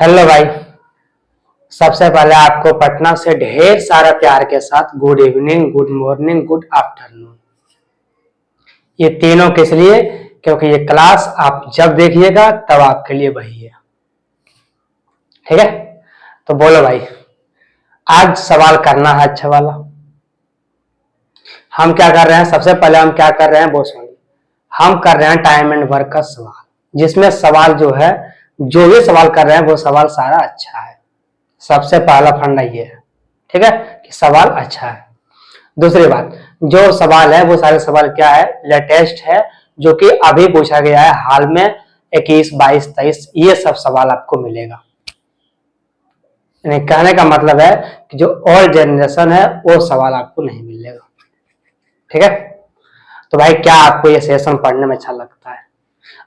Hello भाई। सबसे पहले आपको पटना से ढेर सारा प्यार के साथ good evening, good morning, good afternoon. ये तीनों किस लिए? क्योंकि ये क्लास आप जब देखिएगा तब आपके लिए वही है। ठीक है, तो बोलो भाई, आज सवाल करना है अच्छा वाला। हम क्या कर रहे हैं? सबसे पहले हम क्या कर रहे हैं वो सुनिए। हम कर रहे हैं टाइम एंड वर्क का सवाल, जिसमें सवाल जो है, जो भी सवाल कर रहे हैं वो सवाल सारा अच्छा है। सबसे पहला फंडा ये है, ठीक है, कि सवाल अच्छा है। दूसरी बात, जो सवाल है वो सारे सवाल क्या है? लेटेस्ट है, जो कि अभी पूछा गया है हाल में, 21, 22, 23, ये सब सवाल आपको मिलेगा। कहने का मतलब है कि जो ओल्ड जनरेशन है वो सवाल आपको नहीं मिलेगा। ठीक है, तो भाई क्या आपको ये सेशन पढ़ने में अच्छा लगता है?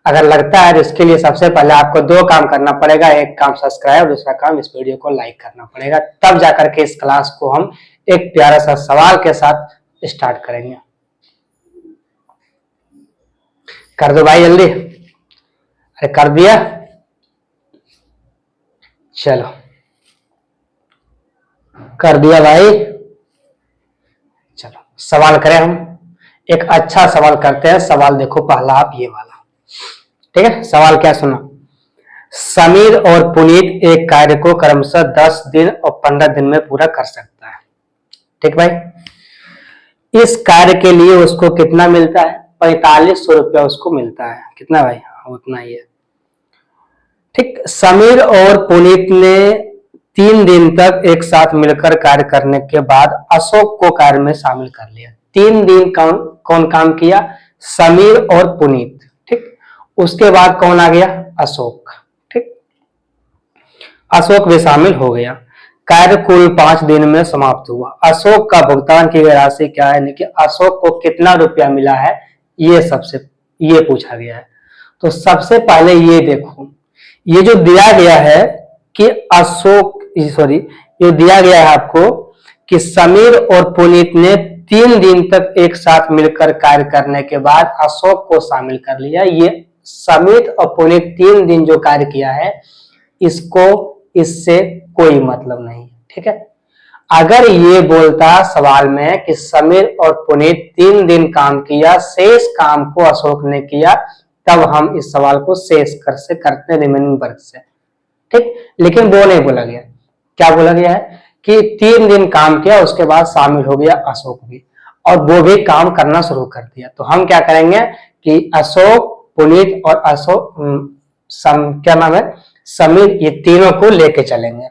अगर लगता है तो इसके लिए सबसे पहले आपको दो काम करना पड़ेगा। एक काम सब्सक्राइब, दूसरा काम इस वीडियो को लाइक करना पड़ेगा। तब जाकर के इस क्लास को हम एक प्यारा सा सवाल के साथ स्टार्ट करेंगे। कर दो भाई जल्दी। अरे कर दिया, चलो कर दिया भाई। चलो सवाल करें, हम एक अच्छा सवाल करते हैं। सवाल देखो पहला आप ये वाला, ठीक है। सवाल क्या सुना? समीर और पुनीत एक कार्य को क्रमशः 10 दिन और 15 दिन में पूरा कर सकता है। ठीक भाई, इस कार्य के लिए उसको कितना मिलता है? 4500 रुपया उसको मिलता है। कितना भाई? उतना ही है। ठीक, समीर और पुनीत ने 3 दिन तक एक साथ मिलकर कार्य करने के बाद अशोक को कार्य में शामिल कर लिया। 3 दिन कौन काम किया? समीर और पुनीत। ठीक, उसके बाद कौन आ गया? अशोक। ठीक, अशोक भी शामिल हो गया। कार्य कुल 5 दिन में समाप्त हुआ। अशोक का भुगतान की गई राशि क्या है? कि अशोक को कितना रुपया मिला है, ये पूछा गया है। तो सबसे पहले ये देखो, ये जो दिया गया है कि ये दिया गया है आपको कि समीर और पुनीत ने 3 दिन तक एक साथ मिलकर कार्य करने के बाद अशोक को शामिल कर लिया। ये समीर और पुनीत 3 दिन जो कार्य किया है, इससे कोई मतलब नहीं। ठीक है, अगर ये बोलता सवाल में कि समीर और पुनीत 3 दिन काम किया, शेष काम को अशोक ने किया, तब हम इस सवाल को शेष कर से करते रिमेनिंग वर्क से। ठीक, लेकिन वो नहीं बोला गया। क्या बोला गया है कि 3 दिन काम किया, उसके बाद शामिल हो गया अशोक भी, और वो भी काम करना शुरू कर दिया। तो हम क्या करेंगे कि अशोक, पुनीत और क्या नाम है, समीर, ये तीनों को लेके चलेंगे।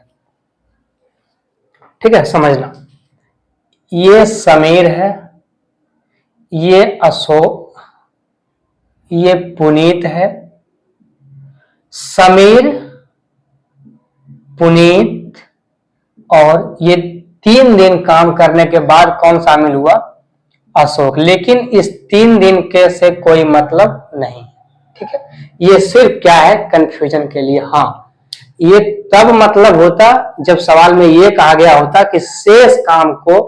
ठीक है, समझना, ये समीर है, ये अशोक, ये पुनीत है। समीर, पुनीत और ये 3 दिन काम करने के बाद कौन शामिल हुआ? अशोक। लेकिन इस 3 दिन के से कोई मतलब नहीं। ठीक है, ये सिर्फ क्या है? कंफ्यूजन के लिए। हाँ, ये तब मतलब होता जब सवाल में ये कहा गया होता कि शेष काम को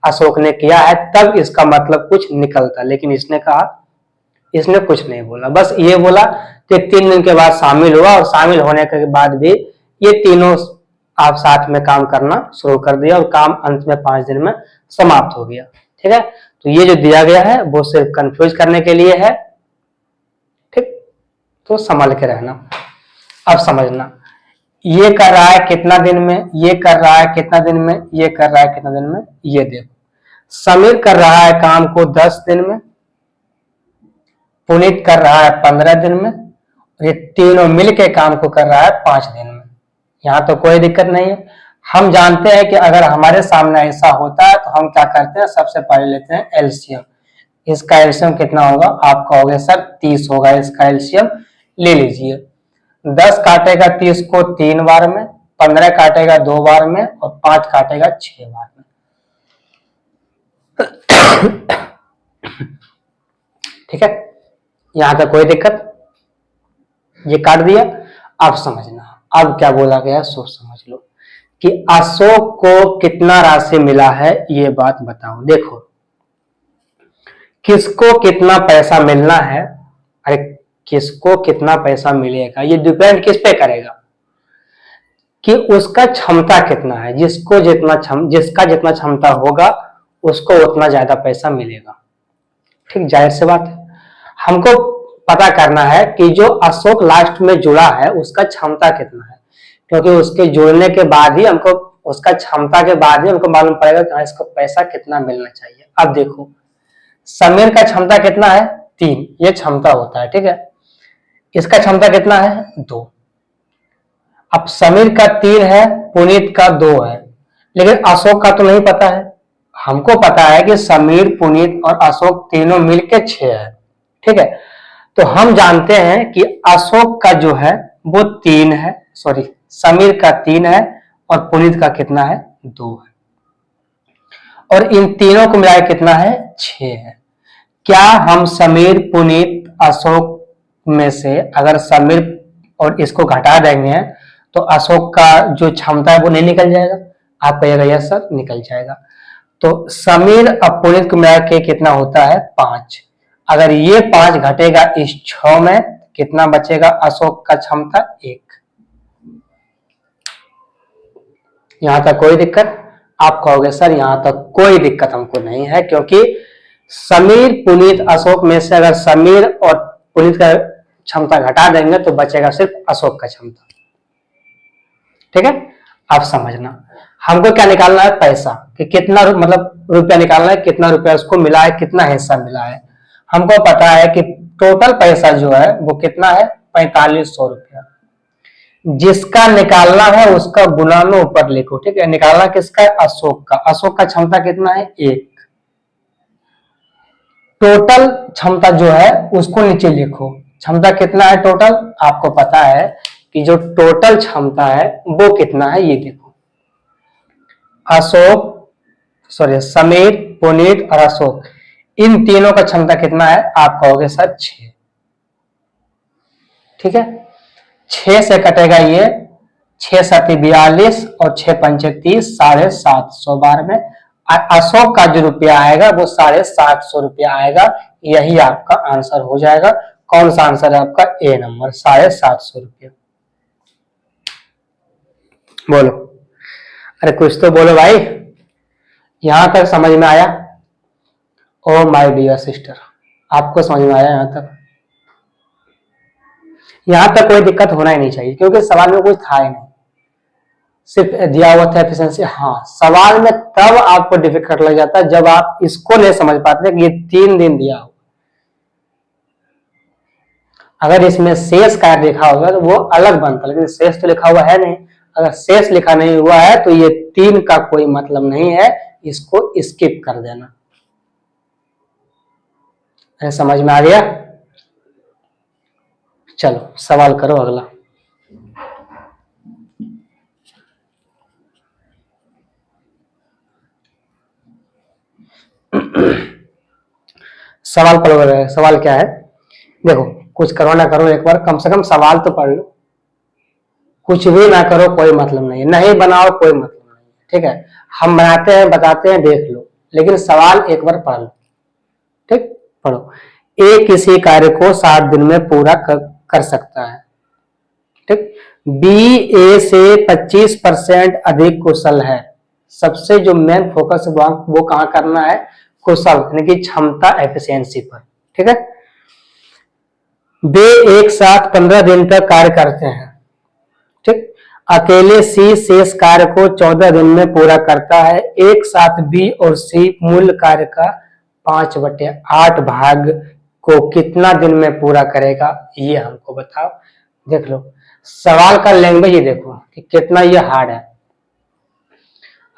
अशोक ने किया है, तब इसका मतलब कुछ निकलता। लेकिन इसने कुछ नहीं बोला, बस ये बोला कि 3 दिन के बाद शामिल हुआ, और शामिल होने के बाद भी ये तीनों आप साथ में काम करना शुरू कर दिया, और काम अंत में 5 दिन में समाप्त हो गया। ठीक है, तो ये जो दिया गया है वो सिर्फ कंफ्यूज करने के लिए है। ठीक, तो संभल के रहना। अब समझना, ये कर रहा है कितना दिन में, ये कर रहा है कितना दिन में, ये कर रहा है कितना दिन में। ये देखो, समीर कर रहा है काम को 10 दिन में, पुनीत कर रहा है 15 दिन में, और ये तीनों मिलके काम को कर रहा है 5 दिन में। यहाँ तो कोई दिक्कत नहीं है। हम जानते हैं कि अगर हमारे सामने ऐसा होता है तो हम क्या करते हैं? सबसे पहले लेते हैं एलसीएम। इसका एलसीएम कितना होगा? आप कहोगे सर 30 होगा। इसका एलसीएम ले लीजिए। 10 काटेगा 30 को 3 बार में, 15 काटेगा 2 बार में, और 5 काटेगा 6 बार में। ठीक है, यहां तक कोई दिक्कत? ये काट दिया। अब समझना, अब क्या बोला गया सोच समझ लो कि अशोक को कितना राशि मिला है, ये बात बताओ। देखो, किसको कितना पैसा मिलना है, अरे किसको कितना पैसा मिलेगा, ये डिपेंड किस पे करेगा? कि उसका क्षमता कितना है, जिसका जितना क्षमता होगा उसको उतना ज्यादा पैसा मिलेगा। ठीक, जाहिर सी बात है। हमको पता करना है कि जो अशोक लास्ट में जुड़ा है उसका क्षमता कितना है, क्योंकि उसके जुड़ने के बाद ही हमको, उसका क्षमता के बाद ही हमको मालूम पड़ेगा कि इसको पैसा कितना मिलना चाहिए। अब देखो समीर का क्षमता कितना है, 3, ये क्षमता होता है। ठीक है, इसका क्षमता कितना है, 2। अब समीर का 3 है, पुनीत का 2 है, लेकिन अशोक का तो नहीं पता है। हमको पता है कि समीर, पुनीत और अशोक तीनों मिलके 6 है। ठीक है, तो हम जानते हैं कि अशोक का जो है वो 3 है, सॉरी समीर का 3 है और पुनीत का कितना है, 2 है, और इन तीनों को मिलाकर कितना है, 6 है। क्या हम समीर, पुनीत, अशोक में से अगर समीर और इसको घटा देंगे तो अशोक का जो क्षमता है वो नहीं निकल जाएगा? आप कहिएगा यस सर, निकल जाएगा। तो समीर और पुनीत को मिला के कितना होता है, 5। अगर ये 5 घटेगा इस 6 में, कितना बचेगा अशोक का क्षमता, 1। यहां तक कोई दिक्कत? आप कहोगे सर यहां तक कोई दिक्कत हमको नहीं है, क्योंकि समीर, पुनीत, अशोक में से अगर समीर और पुनीत का क्षमता घटा देंगे तो बचेगा सिर्फ अशोक का क्षमता। ठीक है, आप समझना। हमको क्या निकालना है, पैसा, कि कितना मतलब रुपया निकालना है, कितना रुपया उसको मिला है, कितना हिस्सा मिला है। हमको पता है कि टोटल पैसा जो है वो कितना है, 4500 रुपया। जिसका निकालना है उसका गुना में ऊपर लिखो। ठीक है, निकालना किसका है, अशोक का। अशोक का क्षमता कितना है, 1। टोटल क्षमता जो है उसको नीचे लिखो। क्षमता कितना है टोटल, आपको पता है कि जो टोटल क्षमता है वो कितना है, ये देखो। अशोक, सॉरी समीर, पुनीत और अशोक, इन तीनों का क्षमता कितना है, आप कहोगे सर 6। ठीक है, 6 से कटेगा ये, 6 7 42 और 6 5 30, 750 बार में अशोक का जो रुपया आएगा वो 750 रुपया आएगा। यही आपका आंसर हो जाएगा। कौन सा आंसर है आपका, ए नंबर, 750 रुपया। बोलो, अरे कुछ तो बोलो भाई। यहां तक समझ में आया? ओ माय डियर सिस्टर, आपको समझ में आया यहां तक? यहां तक कोई दिक्कत होना ही नहीं चाहिए, क्योंकि सवाल में कुछ था ही नहीं, सिर्फ दिया हुआ था एफिशिएंसी। हाँ, सवाल में तब आपको डिफिकल्ट लग जाता है जब आप इसको नहीं समझ पाते कि ये 3 दिन दिया हो। अगर इसमें शेष कार्य लिखा होगा तो वो अलग बनता, लेकिन शेष तो लिखा हुआ है नहीं। अगर शेष लिखा नहीं हुआ है तो ये 3 का कोई मतलब नहीं है, इसको स्किप कर देना। समझ में आ गया? चलो सवाल करो अगला। सवाल पढ़ो। सवाल क्या है, देखो कुछ करो ना करो, एक बार कम से कम सवाल तो पढ़ लो। कुछ भी ना करो कोई मतलब नहीं है, नहीं बनाओ कोई मतलब नहीं है। ठीक है, हम बनाते हैं, बताते हैं, देख लो, लेकिन सवाल एक बार पढ़ लो। ठीक, पढ़ो। ए किसी कार्य को 7 दिन में पूरा कर सकता है। ठीक, बी ए से 25% अधिक कुशल है। सबसे जो मेन फोकस वो कहां करना है, कुशल यानी कि क्षमता, एफिशिएंसी पर। ठीक है, वे एक साथ 15 दिन तक कार्य करते हैं। ठीक, अकेले सी शेष कार्य को 14 दिन में पूरा करता है। एक साथ बी और सी मूल कार्य का 5/8 भाग को कितना दिन में पूरा करेगा, ये हमको बताओ। देख लो सवाल का लैंग्वेज ही देखो कि कितना ये हार्ड है।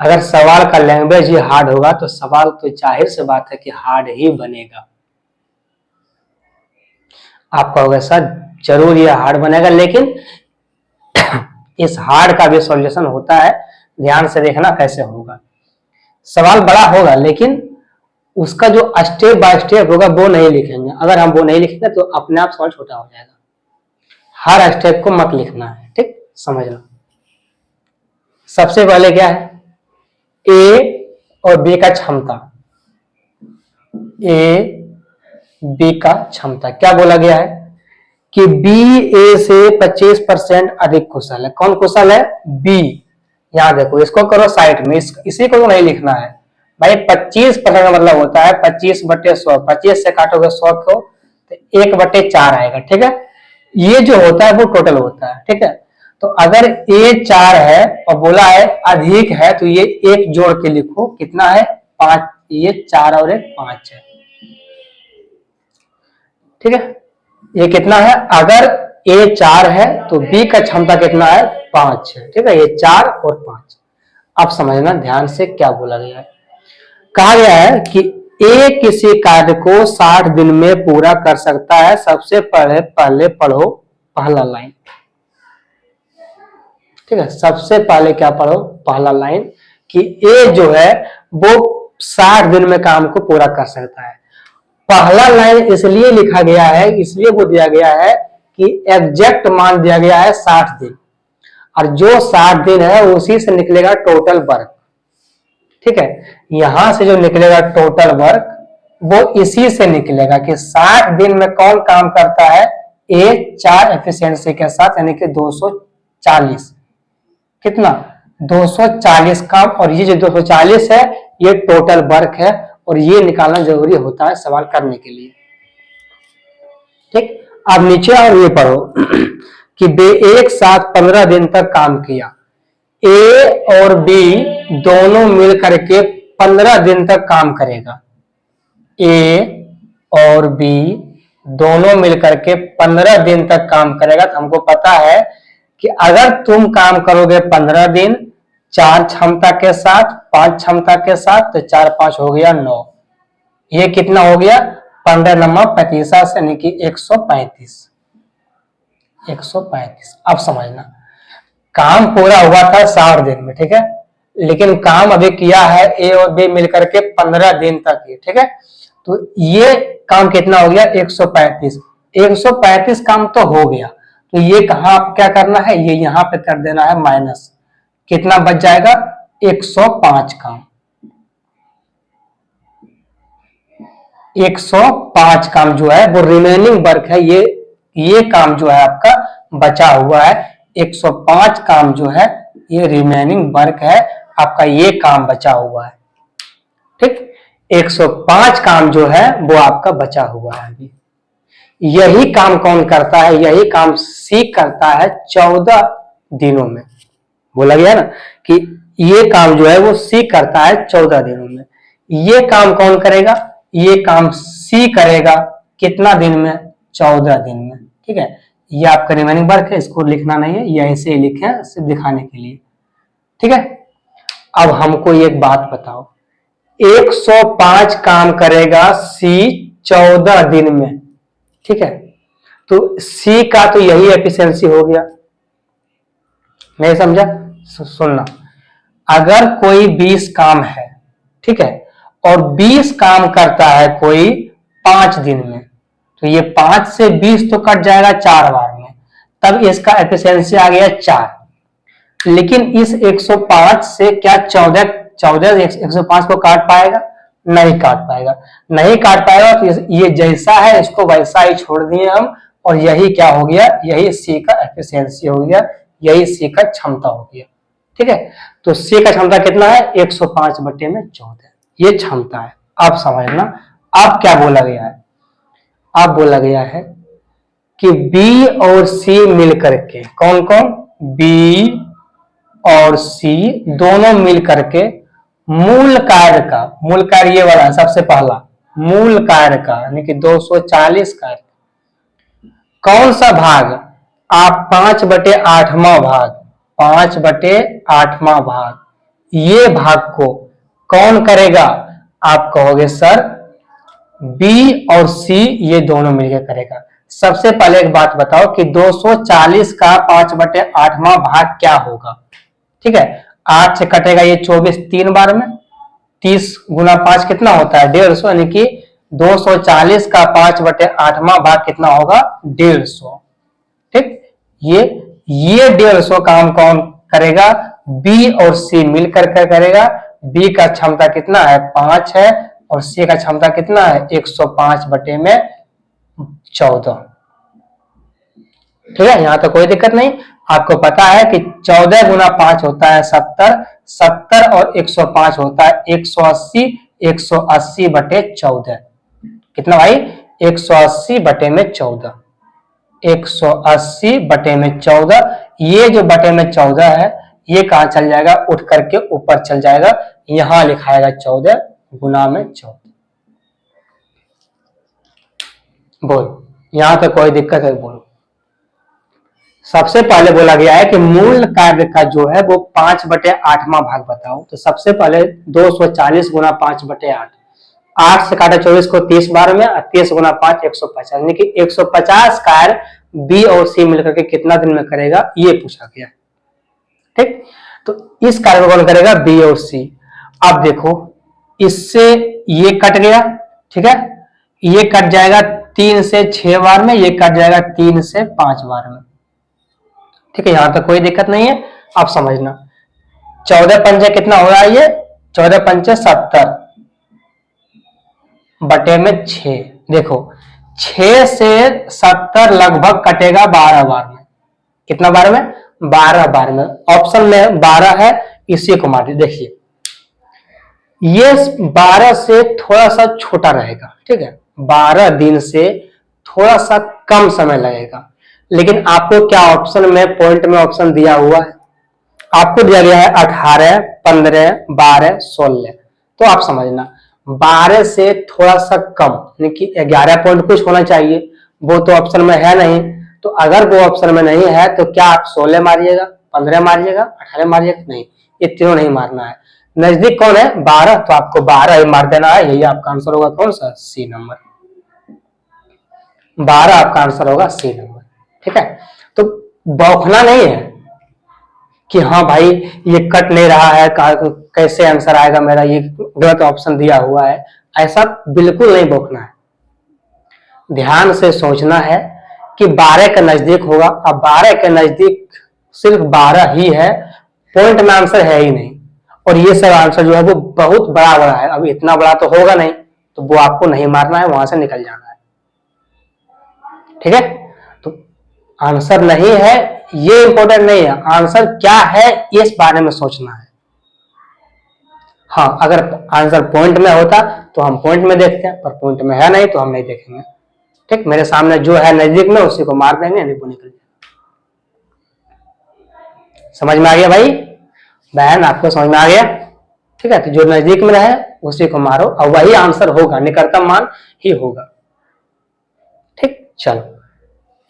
अगर सवाल का लैंग्वेज ही हार्ड होगा तो सवाल तो जाहिर से बात है कि हार्ड ही बनेगा। आप कहोगे सर जरूर ये हार्ड बनेगा, लेकिन इस हार्ड का भी सॉल्यूशन होता है। ध्यान से देखना कैसे होगा। सवाल बड़ा होगा लेकिन उसका जो स्टेप बाय स्टेप होगा वो नहीं लिखेंगे। अगर हम वो नहीं लिखेंगे तो अपने आप सवाल छोटा हो जाएगा। हर स्टेप को मत लिखना है। ठीक, समझना। सबसे पहले क्या है, ए और बी का क्षमता। ए बी का क्षमता क्या बोला गया है कि बी ए से 25% अधिक कुशल है। कौन कुशल है? बी। यहां देखो, इसको करो साइड में, इसी को तो नहीं लिखना है भाई। 25% का मतलब होता है 25/100। 25 से काटोगे 100 को तो 1/4 आएगा। ठीक है, ये जो होता है वो टोटल होता है। ठीक है, तो अगर ए 4 है और बोला है अधिक है तो ये एक जोड़ के लिखो, कितना है? 5। ये 4 और 1 5 है। ठीक है, ये कितना है? अगर ए 4 है तो बी का क्षमता कितना है? 5 है। ठीक है, ये 4 और 5। अब समझना ध्यान से क्या बोला गया है। कहा गया है कि ए किसी कार्य को 60 दिन में पूरा कर सकता है। सबसे पहले पढ़ो पहला लाइन। ठीक है, सबसे पहले क्या पढ़ो? पहला लाइन कि ए जो है वो 60 दिन में काम को पूरा कर सकता है। पहला लाइन इसलिए लिखा गया है, इसलिए वो दिया गया है कि एग्जैक्ट मान दिया गया है 60 दिन, और जो 60 दिन है उसी से निकलेगा टोटल वर्क। ठीक है, यहां से जो निकलेगा टोटल वर्क वो इसी से निकलेगा कि 60 दिन में कौन काम करता है? ए 4 एफिशिएंसी के साथ, यानी कि 240। कितना? 240 काम। और ये जो 240 है ये टोटल वर्क है, और ये निकालना जरूरी होता है सवाल करने के लिए। ठीक, अब नीचे और ये पढ़ो कि वे एक साथ 15 दिन तक काम किया। ए और बी दोनों मिल करके 15 दिन तक काम करेगा। ए और बी दोनों मिलकर के 15 दिन तक काम करेगा। तो हमको पता है कि अगर तुम काम करोगे 15 दिन 4 क्षमता के साथ, 5 क्षमता के साथ, तो 4 5 हो गया 9। ये कितना हो गया? 15 नंबर 35, यानी कि 135। 135। अब समझना, काम पूरा हुआ था 60 दिन में। ठीक है, लेकिन काम अभी किया है ए और बी मिलकर के 15 दिन तक ही। ठीक है, तो ये काम कितना हो गया? 135। 135 काम तो हो गया, तो ये कहां क्या करना है? ये यहां पे कर देना है माइनस। कितना बच जाएगा? 105 काम। 105 काम जो है वो रिमेनिंग वर्क है। ये काम जो है आपका बचा हुआ है। 105 काम जो है ये रिमेनिंग वर्क है आपका, ये काम बचा हुआ है। ठीक, 105 काम जो है वो आपका बचा हुआ है अभी। यही काम कौन करता है? यही काम सी करता है 14 दिनों में। बोला गया ना कि ये काम जो है वो सी करता है 14 दिनों में। ये काम कौन करेगा? ये काम सी करेगा कितना दिन में? 14 दिन में। ठीक है, ये आपका रिमेनिंग वर्क है, इसको लिखना नहीं है, ये ऐसे ही लिखे सिर्फ दिखाने के लिए। ठीक है, अब हमको एक बात बताओ, 105 काम करेगा सी 14 दिन में। ठीक है, तो सी का तो यही एफिशिएंसी हो गया। नहीं समझा? सुनना, अगर कोई 20 काम है, ठीक है, और 20 काम करता है कोई 5 दिन में, तो ये 5 से 20 तो कट जाएगा 4 बार में, तब इसका एफिशिएंसी आ गया 4। लेकिन इस 105 से क्या 14 105 को काट पाएगा? नहीं काट पाएगा। नहीं काट पाएगा तो ये जैसा है इसको वैसा ही छोड़ दिए हम, और यही क्या हो गया? यही सी का एफिशिएंसी हो गया, यही सी का क्षमता हो गया। ठीक है, तो सी का क्षमता कितना है? 105/14, ये क्षमता है। आप समझना, अब क्या बोला गया है? अब बोला गया है कि बी और सी मिलकर के, कौन कौन? बी और सी दोनों मिल करके मूल कार्य का, मूल कार्य ये वाला सबसे पहला मूल कार्य का, यानी कि 240 कार्य, कौन सा भाग? आप 5/8वां भाग, 5/8वां भाग, ये भाग को कौन करेगा? आप कहोगे सर बी और सी ये दोनों मिलकर करेगा। सबसे पहले एक बात बताओ कि 240 का 5/8वां भाग क्या होगा? ठीक है, 8 से कटेगा ये 24 3 बार में, 30 गुना 5 कितना होता है? 150, यानी कि 240 का 5/8वां भाग कितना होगा? 150। ठीक, ये 150 काम कौन करेगा? बी और सी मिलकर करेगा। बी का क्षमता कितना है? 5 है, और सी का क्षमता कितना है? 105/14। ठीक है, यहां तो कोई दिक्कत नहीं। आपको पता है कि 14 गुना 5 होता है 70, 70 और 105 होता है 180, 180 बटे 14 कितना भाई, 180 बटे में 14, 180 बटे में 14। ये जो बटे में 14 है ये कहां चल जाएगा, उठ करके ऊपर चल जाएगा, यहां लिखाएगा 14 गुना में 14। बोल, यहां तो कोई दिक्कत है, बोलो। सबसे पहले बोला गया है कि मूल कार्य का जो है वो 5/8वां भाग बताओ। तो सबसे पहले 240 गुना 5/8, 8 से काटा 24 को 30 बार में, 30 गुना 5 150, यानी कि 150 कार्य बी और सी मिलकर के कितना दिन में करेगा, ये पूछा गया। ठीक, तो इस कार्य को कौन करेगा, बी और सी। अब देखो इससे ये कट गया, ठीक है, ये कट जाएगा 3 से 6 बार में, ये कट जाएगा 3 से 5 बार में। ठीक है, यहां तक कोई दिक्कत नहीं है। आप समझना 14 पंजे कितना हो रहा है, ये 14 पंजे 70 बटे में 6। देखो 6 से 70 लगभग कटेगा 12 बार में। कितना बार में, 12 बार में। ऑप्शन में 12 है, इसी को मार दीजिए। देखिए ये 12 से थोड़ा सा छोटा रहेगा, ठीक है, 12 दिन से थोड़ा सा कम समय लगेगा। लेकिन आपको क्या ऑप्शन में, पॉइंट में ऑप्शन दिया हुआ है, आपको दिया गया है 18, 15, 12, 16। तो आप समझना 12 से थोड़ा सा कम, यानी कि 11 पॉइंट कुछ होना चाहिए, वो तो ऑप्शन में है नहीं। तो अगर वो ऑप्शन में नहीं है तो क्या आप 16 मारिएगा, 15 मारिएगा, 18 मारिएगा, नहीं, ये तीनों नहीं मारना है। नजदीक कौन है, 12, तो आपको 12 ही मार देना है। यही आपका आंसर होगा, कौन सा, सी नंबर, 12 आपका आंसर होगा, सी नंबर। ठीक है, तो बौखना नहीं है कि हाँ भाई ये कट नहीं रहा है, कैसे आंसर आएगा मेरा, ये गलत ऑप्शन दिया हुआ है, ऐसा बिल्कुल नहीं बौखना है। ध्यान से सोचना है कि 12 के नजदीक होगा। अब 12 के नजदीक सिर्फ 12 ही है, पॉइंट में आंसर है ही नहीं। और ये सब आंसर जो है वो बहुत बड़ा बड़ा है, अब इतना बड़ा तो होगा नहीं, तो वो आपको नहीं मारना है, वहां से निकल जाना है। ठीक है, तो आंसर नहीं है ये इंपॉर्टेंट नहीं है, आंसर क्या है इस बारे में सोचना है। हाँ, अगर आंसर पॉइंट में होता तो हम पॉइंट में देखते हैं, पर पॉइंट में है नहीं तो हम नहीं देखेंगे। ठीक, मेरे सामने जो है नजदीक में उसी को मार देंगे, नहीं वो निकल जाएगा। समझ में आ गया भाई बहन, आपको समझ में आ गया। ठीक है, तो जो नजदीक में रहे उसी को मारो और वही आंसर होगा, निकटतम मान ही होगा। ठीक, चलो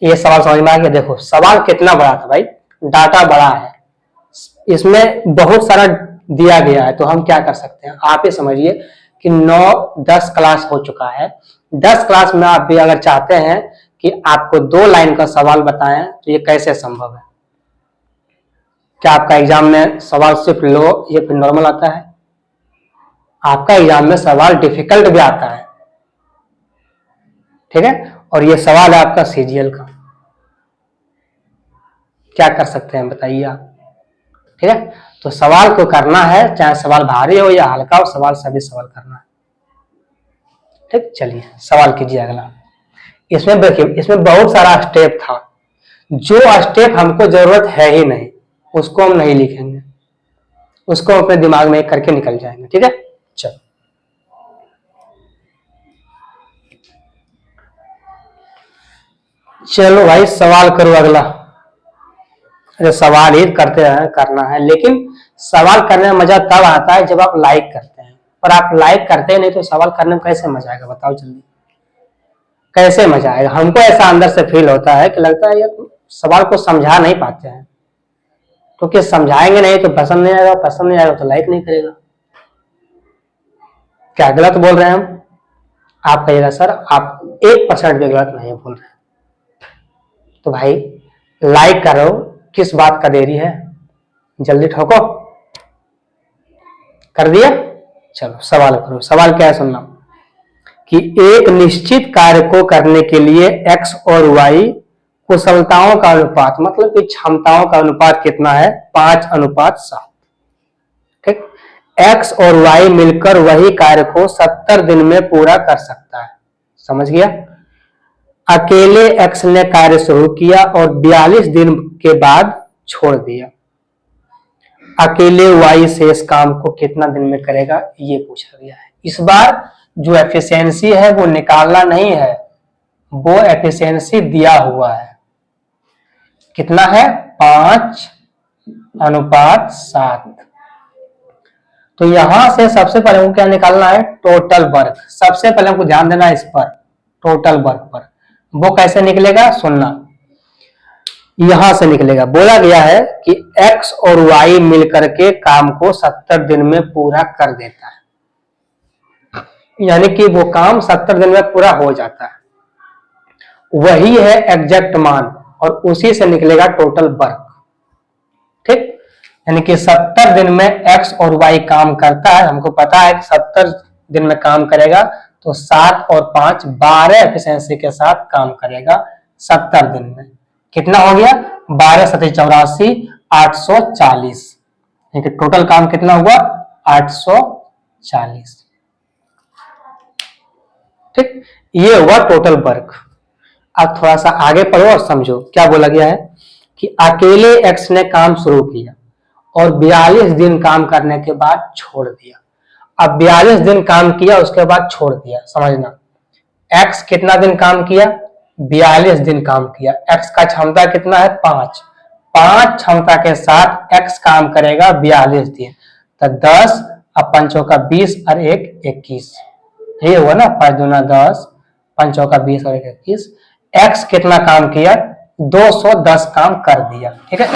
ये सवाल समझ में आ गया। देखो सवाल कितना बड़ा था भाई, डाटा बड़ा है, इसमें बहुत सारा दिया गया है, तो हम क्या कर सकते हैं, आप ही समझिए कि 9-10 क्लास हो चुका है। 10 क्लास में आप भी अगर चाहते हैं कि आपको 2 लाइन का सवाल बताएं तो ये कैसे संभव है। क्या आपका एग्जाम में सवाल सिर्फ लो या फिर नॉर्मल आता है, आपका एग्जाम में सवाल डिफिकल्ट भी आता है। ठीक है, और ये सवाल है आपका सीजीएल का, क्या कर सकते हैं बताइए आप। ठीक है, तो सवाल को करना है, चाहे सवाल भारी हो या हल्का हो, सवाल सभी सवाल करना है। ठीक, चलिए सवाल कीजिए अगला। इसमें देखिए इसमें बहुत सारा स्टेप था, जो स्टेप हमको जरूरत है ही नहीं उसको हम नहीं लिखेंगे, उसको अपने दिमाग में करके निकल जाएंगे। ठीक है, चलो चलो भाई सवाल करो अगला। अरे सवाल ही करते हैं, करना है, लेकिन सवाल करने में मजा तब आता है जब आप लाइक करते हैं, पर आप लाइक करते नहीं तो सवाल करने में कैसे मजा आएगा, बताओ जल्दी, कैसे मजा आएगा। हमको ऐसा अंदर से फील होता है कि लगता है यार सवाल को समझा नहीं पाते हैं, क्योंकि समझाएंगे नहीं तो पसंद नहीं आएगा, पसंद नहीं आएगा तो लाइक नहीं करेगा। क्या गलत बोल रहे हैं हम, आप कहिएगा सर आप 1% भी गलत नहीं बोल रहे। तो भाई लाइक करो, किस बात का देरी है, जल्दी ठोको। कर दिया, चलो सवाल करो। सवाल क्या है सुनना, कि एक निश्चित कार्य को करने के लिए x और y कुशलताओं का अनुपात, मतलब कि क्षमताओं का अनुपात कितना है, 5:7। ठीक, x और y मिलकर वही कार्य को 70 दिन में पूरा कर सकता है। समझ गया। अकेले एक्स ने कार्य शुरू किया और 42 दिन के बाद छोड़ दिया। अकेले वाई शेष काम को कितना दिन में करेगा, ये पूछा गया है। इस बार जो एफिशिएंसी है वो निकालना नहीं है, वो एफिशिएंसी दिया हुआ है। कितना है, 5:7। तो यहां से सबसे पहले हमको क्या निकालना है, टोटल वर्क। सबसे पहले हमको ध्यान देना है इस पर, टोटल वर्क पर। वो कैसे निकलेगा, सुनना, यहां से निकलेगा। बोला गया है कि x और y मिलकर के काम को 70 दिन में पूरा कर देता है, यानी कि वो काम 70 दिन में पूरा हो जाता है। वही है एग्जैक्ट मान और उसी से निकलेगा टोटल वर्क। ठीक, यानी कि 70 दिन में x और y काम करता है। हमको पता है कि 70 दिन में काम करेगा तो 7 और 5 12 एफिशिएंसी के साथ काम करेगा 70 दिन में। कितना हो गया, 12 7 84 840। यानी टोटल काम कितना हुआ, 840। ठीक, ये हुआ टोटल वर्क। अब थोड़ा सा आगे पढ़ो और समझो क्या बोला गया है कि अकेले एक्स ने काम शुरू किया और 42 दिन काम करने के बाद छोड़ दिया। अब 42 दिन काम किया उसके बाद छोड़ दिया, समझना। एक्स कितना दिन काम किया, 42 दिन काम किया। एक्स का क्षमता कितना है, 5। 5 क्षमता के साथ एक्स काम करेगा 42 दिन, तो 10 अब 5 का 20 और 1 21। ये हुआ ना, 5 दूना 10, 5 का 20 और 1 21। एक्स कितना काम किया, 210 काम कर दिया। ठीक है,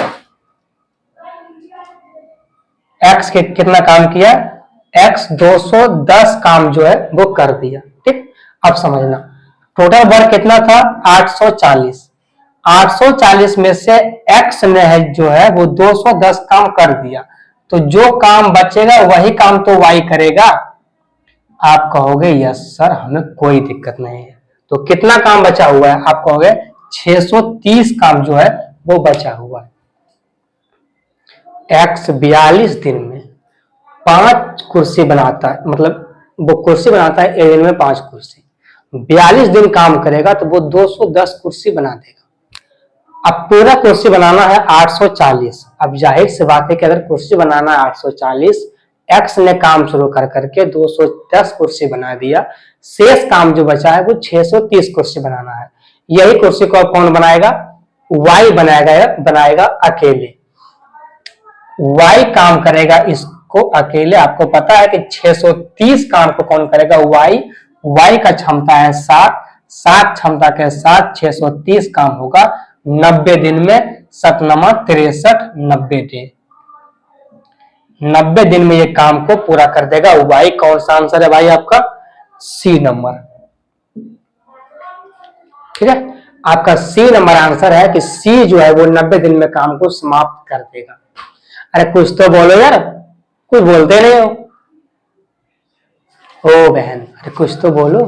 एक्स कितना काम किया, एक्स 210 काम जो है वो कर दिया। ठीक, अब समझना टोटल वर्क कितना था, 840। 840 में से एक्स ने है जो है वो 210 काम कर दिया, तो जो काम बचेगा वही काम तो वाई करेगा। आप कहोगे यस सर हमें कोई दिक्कत नहीं है, तो कितना काम बचा हुआ है, आप कहोगे 630 काम जो है वो बचा हुआ है। एक्स 42 दिन में 5 कुर्सी बनाता है, मतलब वो कुर्सी बनाता है एक दिन में 5 कुर्सी। 42 दिन काम करेगा तो वो 210 कुर्सी बना देगा। अब पूरा कुर्सी बनाना है 840। अब जाहिर सी बात है कि अगर कुर्सी बनाना है 840, एक्स ने काम शुरू कर करके 210 कुर्सी बना दिया, शेष काम जो बचा है वो 630 कुर्सी बनाना है। यही कुर्सी को कौन बनाएगा, वाई बनाएगा अकेले। वाई काम करेगा इसको अकेले। आपको पता है कि 630 काम को कौन करेगा, वाई। वाई का क्षमता है 7 क्षमता के साथ 630 काम होगा 90 दिन में। 7 नमा 63, 90 दिन। 90 दिन में ये काम को पूरा कर देगा वाई। कौन सा आंसर है भाई आपका, सी नंबर। ठीक है, आपका सी नंबर आंसर है कि सी जो है वो 90 दिन में काम को समाप्त कर देगा। अरे कुछ तो बोलो यार, कुछ बोलते नहीं हो। ओ बहन, अरे कुछ तो बोलो,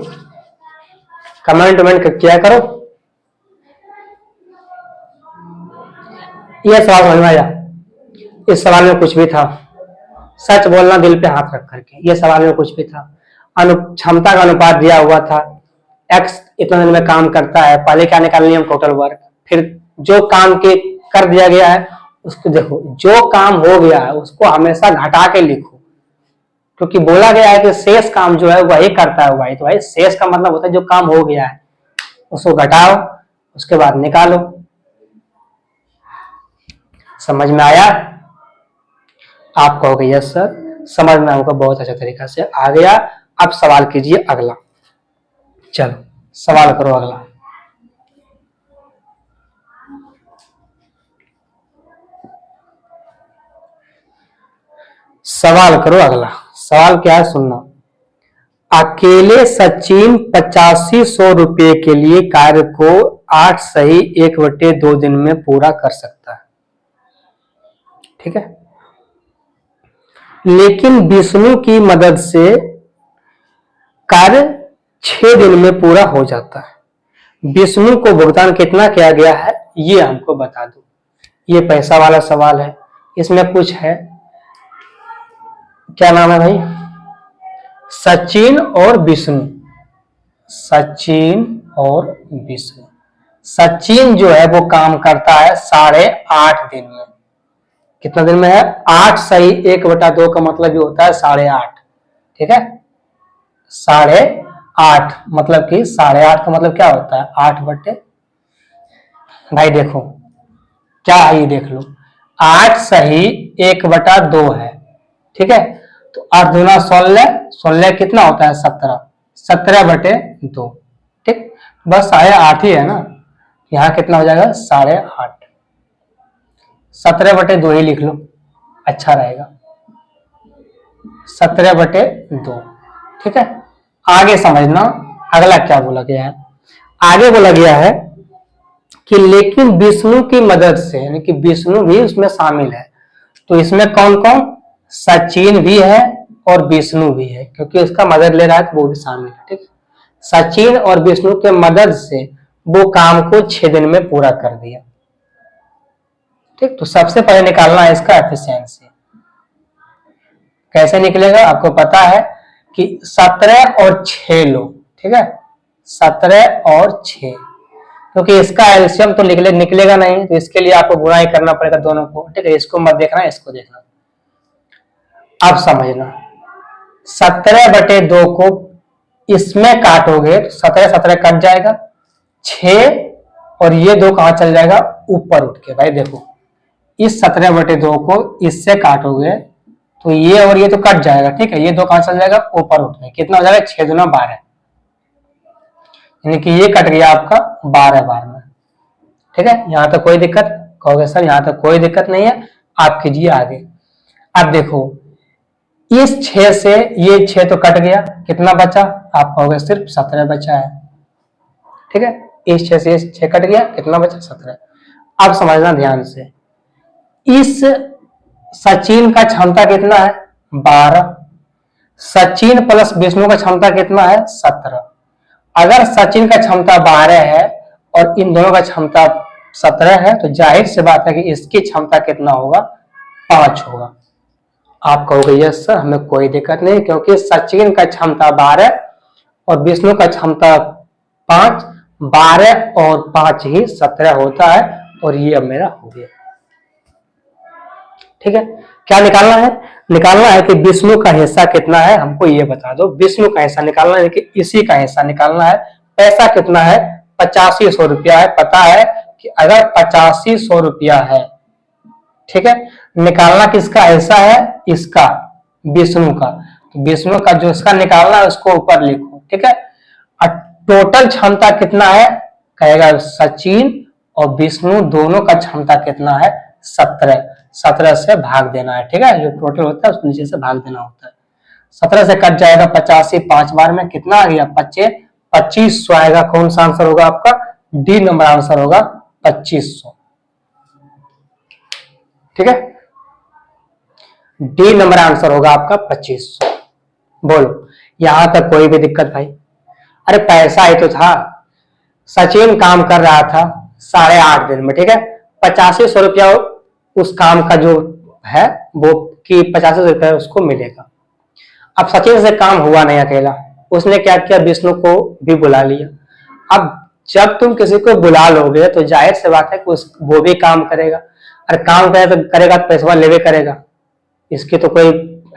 कमेंट किया करो। यह सवाल समझ में आया, इस सवाल में कुछ भी था, सच बोलना दिल पे हाथ रख करके। यह सवाल में कुछ भी था, क्षमता का अनुपात दिया हुआ था, एक्स इतने दिन में काम करता है। पहले क्या निकालनी है, टोटल वर्क। फिर जो काम के कर दिया गया है उसको देखो, जो काम हो गया है उसको हमेशा घटा के लिखो, क्योंकि बोला गया है कि शेष काम जो है वही करता है वाई। तो भाई शेष का मतलब होता है जो काम हो गया है उसको घटाओ, उसके बाद निकालो। समझ में आया? आप कहोगे यस सर समझ में हमको बहुत अच्छा तरीका से आ गया। अब सवाल कीजिए अगला। चलो सवाल करो अगला। सवाल करो अगला। सवाल क्या है सुनना। अकेले सचिन 8500 रुपए के लिए कार्य को 8 सही 1/2 दिन में पूरा कर सकता है। ठीक है, लेकिन विष्णु की मदद से कार्य 6 दिन में पूरा हो जाता है। विष्णु को भुगतान कितना किया गया है ये हमको बता दो। ये पैसा वाला सवाल है, इसमें कुछ है, क्या नाम है भाई, सचिन और विष्णु। सचिन और विष्णु। सचिन जो है वो काम करता है 8.5 दिन में। कितना दिन में है? 8 सही 1/2 का मतलब ये होता है 8.5। ठीक है, 8.5 मतलब कि 8.5 का मतलब क्या होता है? 8 बटे, भाई देखो क्या है ये देख लो, 8 सही 1/2 है। ठीक है, तो 8 दूना 16, 16 कितना होता है? 17, 17/2। ठीक, बस 8.5 ही है ना, यहाँ कितना हो जाएगा? 8.5। 17/2 ही लिख लो, अच्छा रहेगा, 17/2। ठीक है, आगे समझना अगला क्या बोला गया है। आगे बोला गया है कि लेकिन विष्णु की मदद से, यानी कि विष्णु भी उसमें शामिल है। तो इसमें कौन कौन? सचिन भी है और विष्णु भी है, क्योंकि उसका मदद ले रहा है तो वो भी शामिल है। ठीक, सचिन और विष्णु के मदद से वो काम को 6 दिन में पूरा कर दिया। ठीक, तो सबसे पहले निकालना है इसका एफिशिएंसी। कैसे निकलेगा? आपको पता है कि 17 और 6 लो। ठीक है, 17 और 6, क्योंकि इसका एलसीएम तो निकलेगा नहीं, तो इसके लिए आपको गुणा ही करना पड़ेगा दोनों को। ठीक है, इसको मत देखना, इसको देखना। अब समझना, 17/2 को इसमें काटोगे तो 17 17 कट जाएगा, 6 और ये 2 कहां चल जाएगा? ऊपर उठ के। भाई देखो, इस 17/2 को इससे काटोगे तो ये और ये तो कट जाएगा। ठीक है, ये 2 कहां चल जाएगा? ऊपर उठ के। कितना हो जाएगा? 6 दूना 12, यानी कि ये कट गया आपका 12 बार में। ठीक है, यहां तक कोई दिक्कत? कहोगे सर यहां तक कोई दिक्कत नहीं है, आप कीजिए आगे। अब देखो, इस 6 से ये 6 तो कट गया, कितना बचा? आप कहोगे सिर्फ 17 बचा है। ठीक है, इस 6 से ये 6 कट गया, कितना बचा? 17। अब समझना ध्यान से, इस सचिन का क्षमता कितना है? 12। सचिन प्लस विष्णु का क्षमता कितना है? 17। अगर सचिन का क्षमता 12 है और इन दोनों का क्षमता 17 है, तो जाहिर सी बात है कि इसकी क्षमता कितना होगा? 5 होगा। आप कहोगे यस सर हमें कोई दिक्कत नहीं, क्योंकि सचिन का क्षमता 12 और विष्णु का क्षमता 5, 12 और 5 ही 17 होता है। और ये अब मेरा हो गया। ठीक है, क्या निकालना है? निकालना है कि विष्णु का हिस्सा कितना है, हमको ये बता दो। विष्णु का हिस्सा निकालना है कि इसी का हिस्सा निकालना है। पैसा कितना है? 8500 रुपया है। पता है कि अगर 8500 रुपया है, ठीक है, निकालना किसका हिस्सा है? इसका, विष्णु का। तो विष्णु का जो इसका निकालना है उसको ऊपर लिखो। ठीक है, और टोटल क्षमता कितना है? कहेगा सचिन और विष्णु दोनों का क्षमता कितना है? 17। 17 से भाग देना है। ठीक है, जो टोटल होता है उसको नीचे से भाग देना होता है। 17 से कट जाएगा 85, 5 बार में कितना आ गया? 2500 आएगा। कौन सा आंसर होगा आपका? डी नंबर आंसर होगा 2500। ठीक है, डी नंबर आंसर होगा आपका 2500। बोलो यहां तक कोई भी दिक्कत भाई? अरे पैसा ही तो था, सचिन काम कर रहा था 8.5 दिन में। ठीक है, 8500 रुपया उस काम का जो है वो कि 8500 रुपया उसको मिलेगा। अब सचिन से काम हुआ नहीं अकेला, उसने क्या किया? विष्णु को भी बुला लिया। अब जब तुम किसी को बुला लोगे तो जाहिर सी बात है कि वो भी काम करेगा। अरे काम करेगा तो पैसा लेवे करेगा, इसकी तो कोई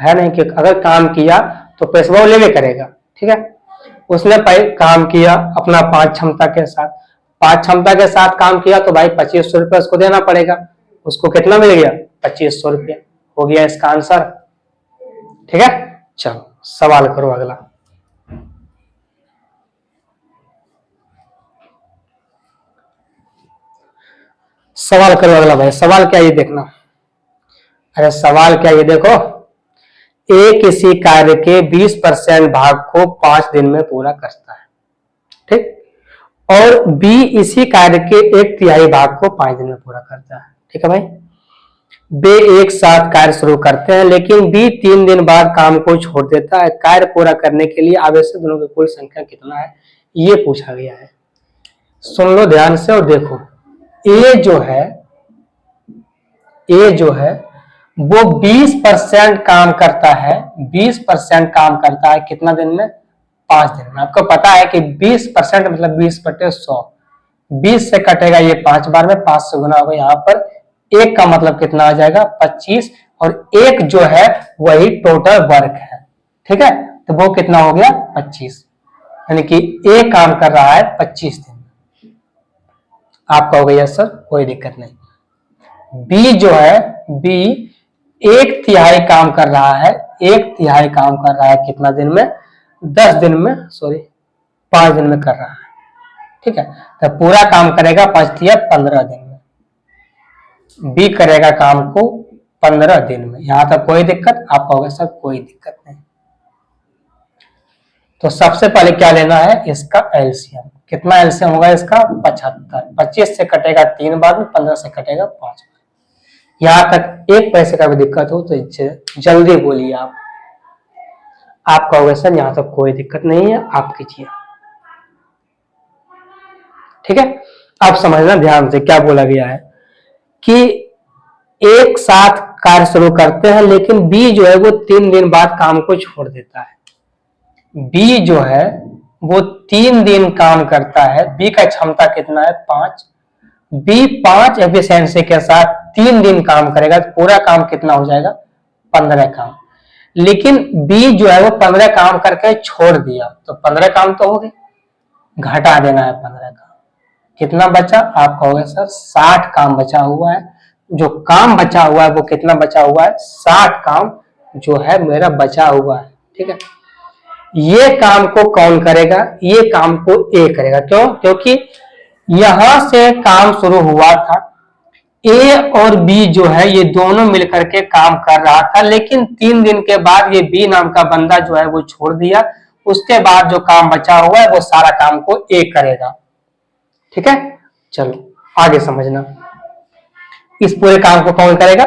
है नहीं कि अगर काम किया तो पैसा वो लेवे करेगा। ठीक है, उसने काम किया अपना 5 क्षमता के साथ, 5 क्षमता के साथ काम किया तो भाई 2500 रुपया उसको देना पड़ेगा। उसको कितना मिल गया? 2500 रुपया। हो गया इसका आंसर। ठीक है, चलो सवाल करो अगला। सवाल करो अगला भाई। सवाल क्या ये देखना। अरे सवाल क्या ये देखो, ए किसी कार्य के 20% भाग को 5 दिन में पूरा करता है। ठीक, और बी इसी कार्य के 1/3 भाग को 5 दिन में पूरा करता है। ठीक है भाई, वे एक साथ कार्य शुरू करते हैं, लेकिन बी 3 दिन बाद काम को छोड़ देता है। कार्य पूरा करने के लिए आवश्यक दिनों की कुल संख्या कितना है, ये पूछा गया है। सुन लो ध्यान से और देखो, ए जो है वो 20% काम करता है। 20% काम करता है कितना दिन में? 5 दिन में। आपको पता है कि 20% मतलब 20/100, 20 से कटेगा ये 5 बार में, 5 से गुना होगा यहाँ पर। 1 का मतलब कितना आ जाएगा 25, और 1 जो है वही टोटल वर्क है, ठीक है। तो वो कितना हो गया 25, यानी कि A काम कर रहा है 25 दिन। आप कहोगे यस सर कोई दिक्कत नहीं। B जो है B 1/3 काम कर रहा है, 1/3 काम कर रहा है कितना दिन में, 10 दिन में, सॉरी 5 दिन में कर रहा है, ठीक है। तो पूरा काम करेगा 5 15 दिन में। B करेगा काम को 15 दिन में। यहां तक कोई दिक्कत? आप कहोगे सर कोई दिक्कत नहीं। तो सबसे पहले क्या लेना है, इसका एलसीएम। कितना एलसीएम होगा इसका 75। 25 से कटेगा 3 बार में, 15 से कटेगा 5 बार। यहां तक 1 पैसे का भी दिक्कत हो तो जल्दी बोलिए आप कहोगे सर यहां तक कोई दिक्कत नहीं है, आप कीजिए, ठीक है। अब समझना ध्यान से क्या बोला गया है कि एक साथ कार्य शुरू करते हैं, लेकिन बी जो है वो 3 दिन बाद काम को छोड़ देता है। बी जो है वो 3 दिन काम करता है। बी का क्षमता कितना है 5। बी 5 एफिशिएंसी के साथ 3 दिन काम करेगा तो पूरा काम कितना हो जाएगा 15 काम। लेकिन बी जो है वो 15 काम करके छोड़ दिया, तो 15 काम तो हो गए, घटा देना है 15 काम। कितना बचा? आप कहोगे सर 60 काम बचा हुआ है। जो काम बचा हुआ है वो कितना बचा हुआ है 60 काम जो है मेरा बचा हुआ है, ठीक है। ये काम को कौन करेगा? ये काम को ए करेगा। क्यों? क्योंकि यहां से काम शुरू हुआ था, ए और बी जो है ये दोनों मिलकर के काम कर रहा था, लेकिन 3 दिन के बाद ये बी नाम का बंदा जो है वो छोड़ दिया। उसके बाद जो काम बचा हुआ है वो सारा काम को ए करेगा, ठीक है। चलो आगे समझना, इस पूरे काम को कौन करेगा?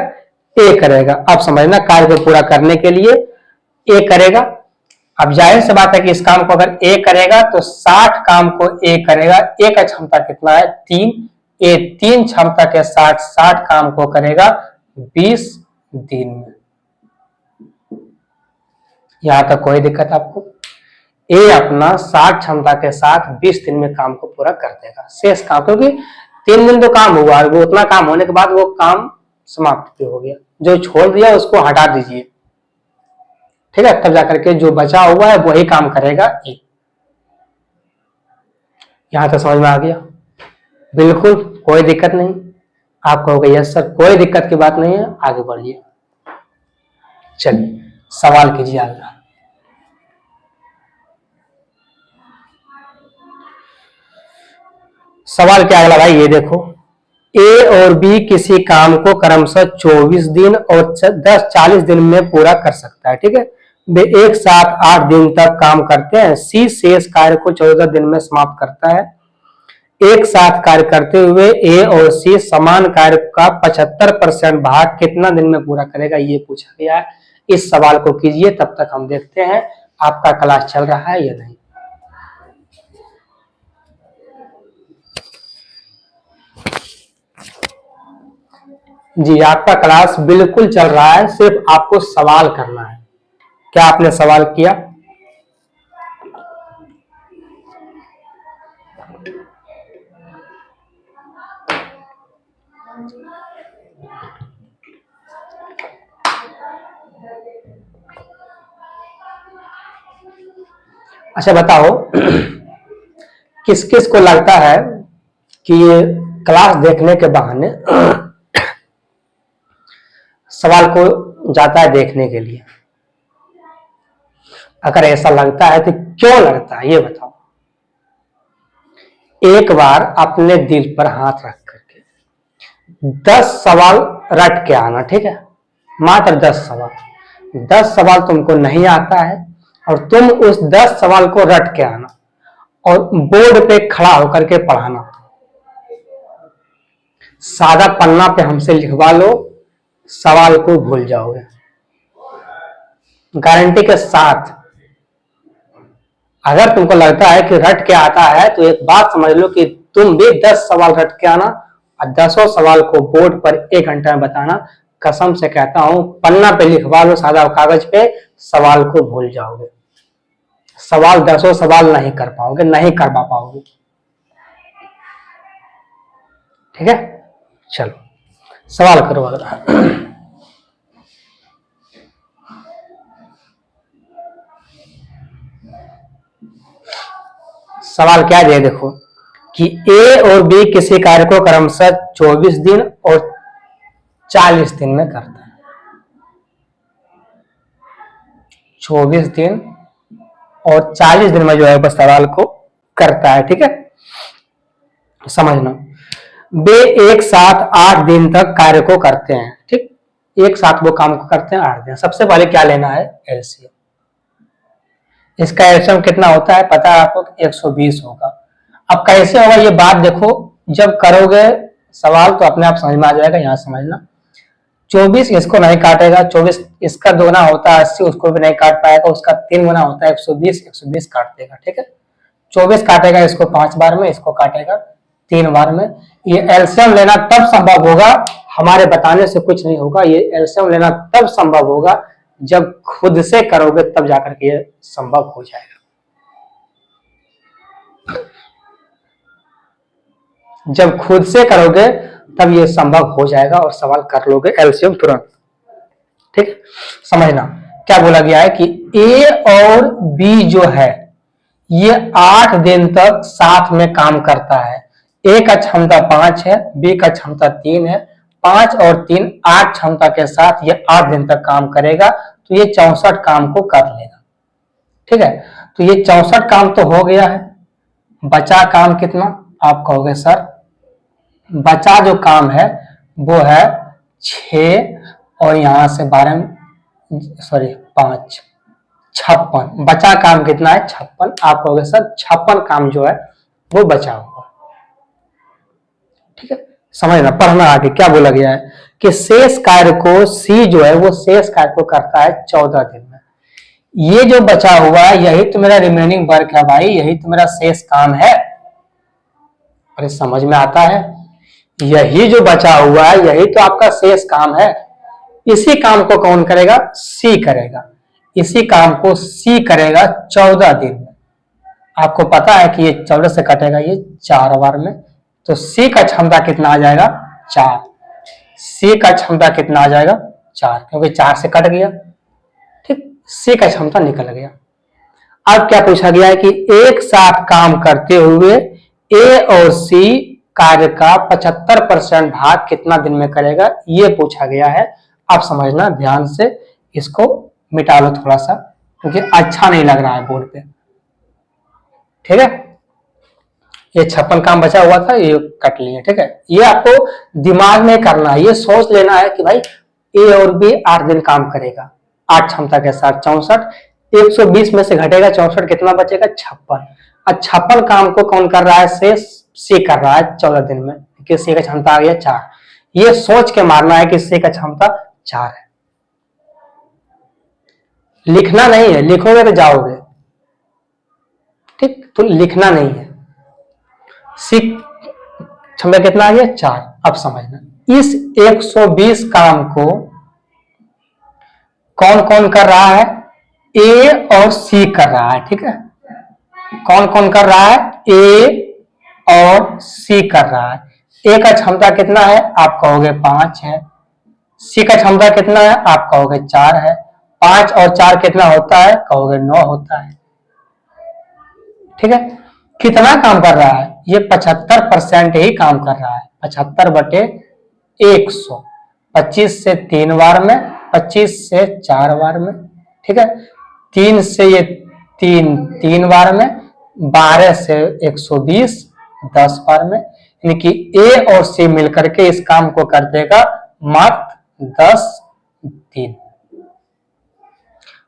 ए करेगा। अब समझना कार्य को पूरा करने के लिए ए करेगा। अब जाहिर सी बात है कि इस काम को अगर ए करेगा तो 60 काम को ए करेगा। ए का क्षमता कितना है 3। ए 3 क्षमता के साथ 60 काम को करेगा 20 दिन में। यहां तक कोई दिक्कत आपको? ए अपना 60 क्षमता के साथ 20 दिन में काम को पूरा कर देगा। शेष काम, क्योंकि 3 दिन तो काम हुआ, वो उतना काम होने के बाद वो काम समाप्त भी हो गया। जो छोड़ दिया उसको हटा दीजिए, ठीक है। तब जाकर के जो बचा हुआ है वही काम करेगा ए। यहां तक समझ में आ गया? बिल्कुल कोई दिक्कत नहीं। आप कहोगे यस सर कोई दिक्कत की बात नहीं है, आगे बढ़िए। चलिए सवाल कीजिए आगे। सवाल क्या अगला भाई, ये देखो, ए और बी किसी काम को क्रमशः 24 दिन और 40 दिन में पूरा कर सकता है, ठीक है। वे एक साथ 8 दिन तक काम करते हैं। सी शेष कार्य को 14 दिन में समाप्त करता है। एक साथ कार्य करते हुए ए और सी समान कार्य का 75% भाग कितना दिन में पूरा करेगा, ये पूछा गया है। इस सवाल को कीजिए, तब तक हम देखते हैं आपका क्लास चल रहा है या नहीं। जी आपका क्लास बिल्कुल चल रहा है, सिर्फ आपको सवाल करना है। क्या आपने सवाल किया? अच्छा बताओ किस किस को लगता है कि ये क्लास देखने के बहाने सवाल को जाता है देखने के लिए? अगर ऐसा लगता है तो क्यों लगता है ये बताओ। एक बार अपने दिल पर हाथ रख करके 10 सवाल रट के आना, ठीक है। मात्र 10 सवाल। 10 सवाल तुमको नहीं आता है और तुम उस 10 सवाल को रट के आना और बोर्ड पे खड़ा होकर के पढ़ाना। सादा पन्ना पे हमसे लिखवा लो, सवाल को भूल जाओगे गारंटी के साथ। अगर तुमको लगता है कि रट के आता है तो एक बात समझ लो कि तुम भी 10 सवाल रट के आना और 10 सवाल को बोर्ड पर 1 घंटा में बताना। कसम से कहता हूं, पन्ना पे लिखवा लो सादा कागज पे, सवाल को भूल जाओगे। सवाल 10 सवाल नहीं कर पाओगे, नहीं करवा पाओगे। ठीक है, चलो सवाल करो अगला। सवाल क्या दिया देखो कि ए और बी किसी कार्य को क्रमशः 24 दिन और 40 दिन में करता है। 24 दिन और 40 दिन में जो है बस सवाल को करता है। ठीक है, समझना। वे एक साथ 8 दिन तक कार्य को करते हैं। ठीक, एक साथ वो काम को करते हैं 8 दिन। सबसे पहले क्या लेना है? एलसीएम। इसका एलसीएम कितना होता है पता है आपको? 120 होगा। अब कैसे होगा ये बात देखो, जब करोगे सवाल तो अपने आप समझ में आ जाएगा। यहां समझना, 24 इसको नहीं काटेगा, 24 इसका 2 गुना होता है 80, उसको भी नहीं काट पाएगा, उसका 3 गुना होता है 120, 120 काट देगा। ठीक है, 24 काटेगा इसको 5 बार में, इसको काटेगा 3 बार में। ये एलसीएम लेना तब संभव होगा, हमारे बताने से कुछ नहीं होगा। ये एलसीएम लेना तब संभव होगा जब खुद से करोगे, तब जाकर के ये संभव हो जाएगा। जब खुद से करोगे तब ये संभव हो जाएगा और सवाल कर लोगे एलसीएम तुरंत। ठीक है, समझना क्या बोला गया है कि ए और बी जो है ये 8 दिन तक साथ में काम करता है। ए का क्षमता 5 है, बी का क्षमता 3 है। 5 और 3 8 क्षमता के साथ ये 8 दिन तक काम करेगा, तो ये 64 काम को कर लेगा। ठीक है, तो ये 64 काम तो हो गया है। बचा काम कितना? आप कहोगे सर बचा जो काम है वो है 6 और यहां से 12 सॉरी 5 56। बचा काम कितना है? 56। आप कहोगे सर 56 काम जो है वो बचा हुआ। ठीक है, समझना। पढ़ना आगे क्या बोला गया है कि शेष कार्य को सी जो है वो शेष कार्य को करता है 14 दिन में। ये जो बचा हुआ है यही तो मेरा रिमेनिंग वर्क है भाई, यही तो मेरा शेष काम है। अरे समझ में आता है? यही जो बचा हुआ है यही तो आपका शेष काम है। इसी काम को कौन करेगा? सी करेगा। इसी काम को सी करेगा 14 दिन में। आपको पता है कि ये 14 से कटेगा ये 4 बार में, तो सी का क्षमता कितना आ जाएगा? 4। सी का क्षमता कितना आ जाएगा? 4, क्योंकि 4 से कट गया। ठीक, सी का क्षमता निकल गया। अब क्या पूछा गया है कि एक साथ काम करते हुए ए और सी कार्य का 75% भाग कितना दिन में करेगा, ये पूछा गया है। आप समझना ध्यान से, इसको मिटा लो थोड़ा सा क्योंकि अच्छा नहीं लग रहा है बोर्ड पे। ठीक है, ये 56 काम बचा हुआ था, ये कट लिए। ठीक है, ये आपको दिमाग में करना है, ये सोच लेना है कि भाई ए और बी 8 दिन काम करेगा 8 क्षमता के साथ 64। 120 में से घटेगा 64, कितना बचेगा? 56। अब 56 काम को कौन कर रहा है? शेष सी कर रहा है 14 दिन में, कि सी का क्षमता आ गया 4। ये सोच के मारना है कि सी का क्षमता 4 है। लिखना नहीं है, लिखोगे तो जाओगे। ठीक, तो लिखना नहीं है। सी क्षमता कितना आ गया? 4। अब समझना, इस 120 काम को कौन कौन कर रहा है? ए और सी कर रहा है। ठीक है, कौन कौन कर रहा है? ए और सी कर रहा है। ए का क्षमता कितना है? आप कहोगे 5 है। सी का क्षमता कितना है? आप कहोगे 4 है। 5 और 4 कितना होता है? कहोगे 9 होता है। ठीक है, कितना काम कर रहा है? ये 75% ही काम कर रहा है। 75/100, 25 से 3 बार में, 25 से 4 बार में। ठीक है, 3 से ये 3 बार में, 12 से 120 10 बार में। यानी कि ए और सी मिलकर के इस काम को कर देगा मात्र 10 दिन।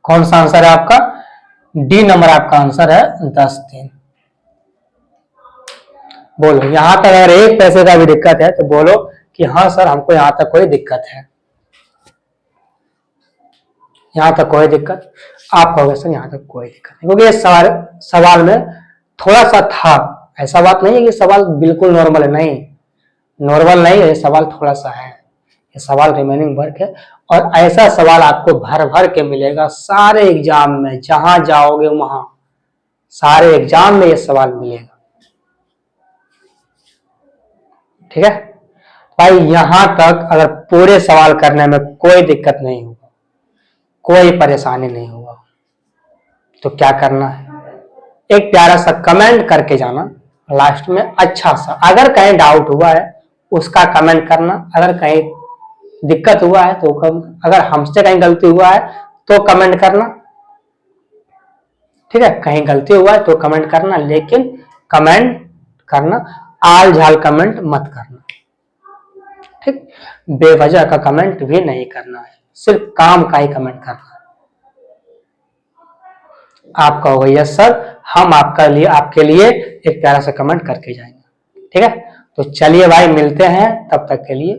कौन सा आंसर है आपका? डी नंबर आपका आंसर है 10 दिन। बोलो, यहां तक अगर 1 पैसे का भी दिक्कत है तो बोलो कि हाँ सर हमको यहां तक कोई दिक्कत है। यहां तक कोई दिक्कत? आप कहोगे सर यहां तक कोई दिक्कत नहीं, क्योंकि ये सवाल में थोड़ा सा था। ऐसा बात नहीं है कि सवाल बिल्कुल नॉर्मल है, नहीं, नॉर्मल नहीं है, ये सवाल थोड़ा सा है। ये सवाल रिमेनिंग वर्क है और ऐसा सवाल आपको भर भर के मिलेगा सारे एग्जाम में, जहां जाओगे वहां। सारे एग्जाम में ये सवाल मिलेगा। ठीक है भाई, यहां तक अगर पूरे सवाल करने में कोई दिक्कत नहीं होगा, कोई परेशानी नहीं होगा, तो क्या करना है, एक प्यारा सा कमेंट करके जाना लास्ट में, अच्छा सा। अगर कहीं डाउट हुआ है उसका कमेंट करना, अगर कहीं दिक्कत हुआ है तो अगर हमसे कहीं गलती हुआ है तो कमेंट करना। ठीक है, कहीं गलती हुआ है तो कमेंट करना, लेकिन कमेंट करना आल झाल कमेंट मत करना। ठीक, बेवजह का कमेंट भी नहीं करना है, सिर्फ काम का ही कमेंट करना है। आपका होगा यस सर, हम आपके लिए एक प्यारा सा कमेंट करके जाएंगे। ठीक है, तो चलिए भाई, मिलते हैं, तब तक के लिए